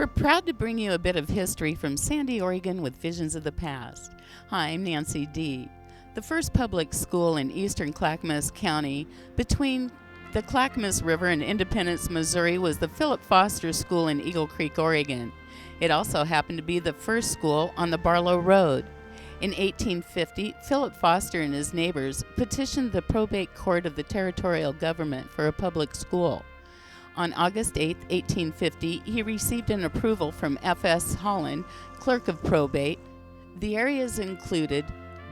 We're proud to bring you a bit of history from Sandy, Oregon with Visions of the Past. Hi, I'm Nancy D. The first public school in eastern Clackamas County between the Clackamas River and Independence, Missouri was the Philip Foster School in Eagle Creek, Oregon. It also happened to be the first school on the Barlow Road. In 1850, Philip Foster and his neighbors petitioned the probate court of the territorial government for a public school. On August 8, 1850, he received an approval from F.S. Holland, clerk of probate. The areas included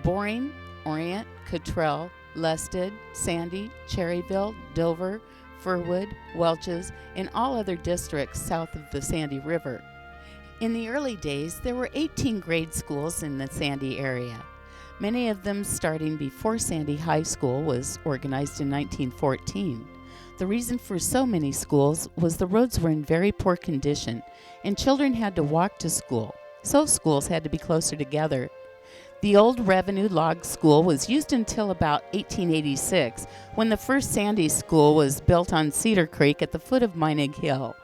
Boring, Orient, Cottrell, Lusted, Sandy, Cherryville, Dover, Furwood, Welches, and all other districts south of the Sandy River. In the early days, there were 18 grade schools in the Sandy area, many of them starting before Sandy High School was organized in 1914. The reason for so many schools was the roads were in very poor condition, and children had to walk to school, so schools had to be closer together. The old Revenue Log School was used until about 1886, when the first Sandy School was built on Cedar Creek at the foot of Meinig Hill.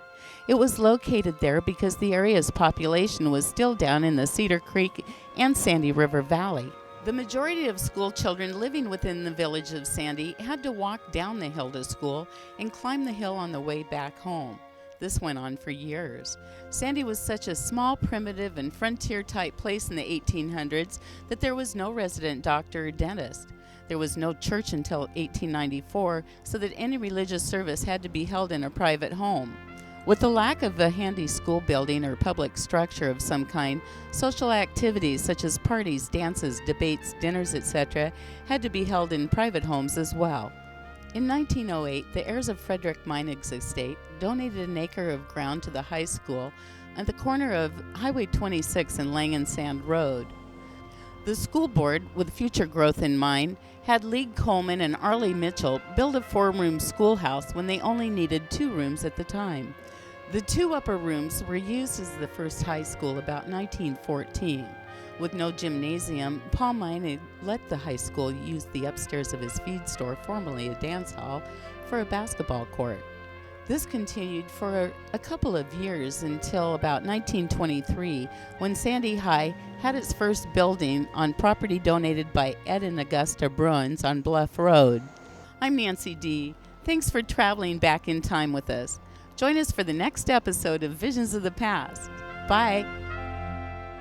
It was located there because the area's population was still down in the Cedar Creek and Sandy River Valley. The majority of school children living within the village of Sandy had to walk down the hill to school and climb the hill on the way back home. This went on for years. Sandy was such a small, primitive, and frontier-type place in the 1800s that there was no resident doctor or dentist. There was no church until 1894, so that any religious service had to be held in a private home. With the lack of a handy school building or public structure of some kind, social activities such as parties, dances, debates, dinners, etc. had to be held in private homes as well. In 1908, the heirs of Frederick Meinig's estate donated an acre of ground to the high school at the corner of Highway 26 and Langen Sand Road. The school board, with future growth in mind, had Lee Coleman and Arlie Mitchell build a 4-room schoolhouse when they only needed 2 rooms at the time. The 2 upper rooms were used as the first high school about 1914. With no gymnasium, Paul Meinig let the high school use the upstairs of his feed store, formerly a dance hall, for a basketball court. This continued for a couple of years until about 1923, when Sandy High had its first building on property donated by Ed and Augusta Bruins on Bluff Road. I'm Nancy D. Thanks for traveling back in time with us. Join us for the next episode of Visions of the Past. Bye.